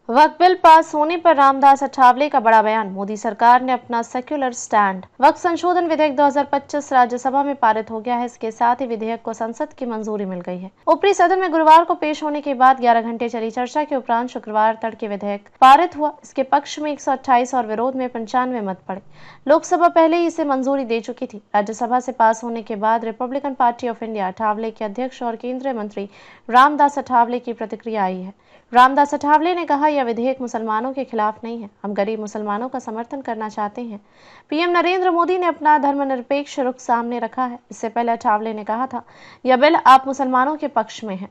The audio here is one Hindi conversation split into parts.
वक्फ बिल पास होने पर रामदास अठावले का बड़ा बयान। मोदी सरकार ने अपना सेक्युलर स्टैंड। वक्फ संशोधन विधेयक 2025 राज्यसभा में पारित हो गया है। इसके साथ ही विधेयक को संसद की मंजूरी मिल गई है। ऊपरी सदन में गुरुवार को पेश होने के बाद 11 घंटे चली चर्चा के उपरांत शुक्रवार तड़के विधेयक पारित हुआ। इसके पक्ष में 128 और विरोध में 95 मत पड़े। लोकसभा पहले ही इसे मंजूरी दे चुकी थी। राज्यसभा से पास होने के बाद Republican party of India Athawale के अध्यक्ष और केंद्रीय मंत्री रामदास अठावले की प्रतिक्रिया आई है। रामदास अठावले ने कहा, यह विधेयक मुसलमानों के खिलाफ नहीं है। हम गरीब मुसलमानों का समर्थन करना चाहते हैं। पीएम नरेंद्र मोदी ने अपना धर्मनिरपेक्ष रुख सामने रखा है। इससे पहले अठावले ने कहा था, यह बिल आप मुसलमानों के पक्ष में है।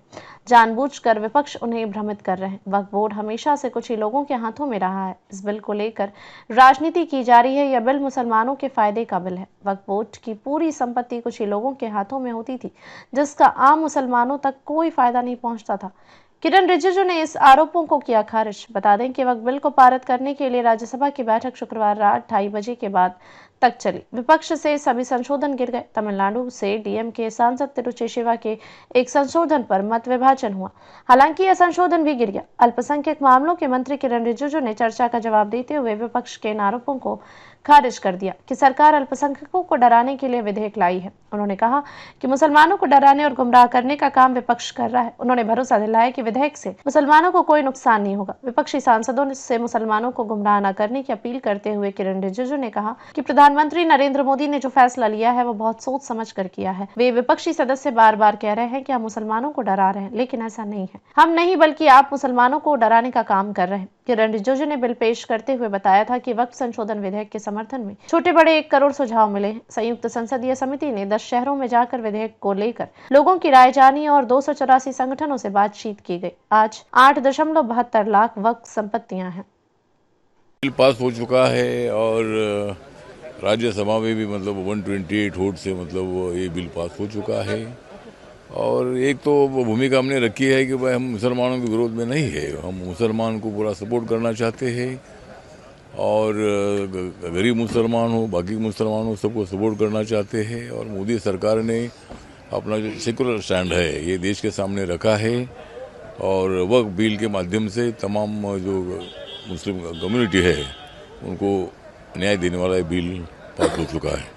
जानबूझकर विपक्ष उन्हें भ्रमित कर रहे हैं। वक्फ बोर्ड हमेशा से कुछ ही लोगों के हाथों में रहा है। इस बिल को लेकर राजनीति की जा रही है। यह बिल मुसलमानों के फायदे का बिल है। वक्फ बोर्ड की पूरी संपत्ति कुछ ही लोगों के हाथों में होती थी, जिसका आम मुसलमानों तक कोई फायदा नहीं पहुंचता था। किरण रिजिजू ने इस आरोपों को किया खारिज। बता दें कि वक्फ बिल को पारित करने के लिए राज्यसभा की बैठक शुक्रवार रात 2:30 बजे के बाद तक चली। विपक्ष से सभी संशोधन गिर गए। तमिलनाडु से डीएमके सांसद तिरुचि शिवा के एक संशोधन पर मत विभाजन हुआ। हालांकि यह संशोधन भी गिर गया। अल्पसंख्यक मामलों के मंत्री किरण रिजिजू ने चर्चा का जवाब देते हुए विपक्ष के इन आरोपों को खारिज कर दिया कि सरकार अल्पसंख्यकों को डराने के लिए विधेयक लाई है। उन्होंने कहा कि मुसलमानों को डराने और गुमराह करने का काम विपक्ष कर रहा है। उन्होंने भरोसा दिलाया कि विधेयक से मुसलमानों को कोई नुकसान नहीं होगा। विपक्षी सांसदों से मुसलमानों को गुमराह न करने की अपील करते हुए किरण रिजिजू ने कहा कि प्रधानमंत्री नरेंद्र मोदी ने जो फैसला लिया है वो बहुत सोच समझ कर किया है। वे विपक्षी सदस्य बार बार कह रहे हैं कि हम मुसलमानों को डरा रहे हैं, लेकिन ऐसा नहीं है। हम नहीं बल्कि आप मुसलमानों को डराने का काम कर रहे हैं। किरण रिजिजू ने बिल पेश करते हुए बताया था कि वक्फ संशोधन विधेयक के समर्थन में छोटे बड़े 1 करोड़ सुझाव मिले हैं। संयुक्त संसदीय समिति ने 10 शहरों में जाकर विधेयक को लेकर लोगों की राय जानी और 284 संगठनों से बातचीत की गई। आज 8.72 लाख वक्फ संपत्तियां हैं। बिल पास हो चुका है और राज्यसभा में भी मतलब 128 वोट से मतलब ये बिल पास हो चुका है। और एक तो भूमिका हमने रखी है कि भाई हम मुसलमानों के विरोध में नहीं है। हम मुसलमान को पूरा सपोर्ट करना चाहते हैं और गरीब मुसलमान हो, बाकी मुसलमान हो, सबको सपोर्ट करना चाहते हैं। और मोदी सरकार ने अपना जो सेकुलर स्टैंड है ये देश के सामने रखा है और वक्फ बिल के माध्यम से तमाम जो मुस्लिम कम्युनिटी है उनको न्याय देने वाला बिल पास हो चुका है।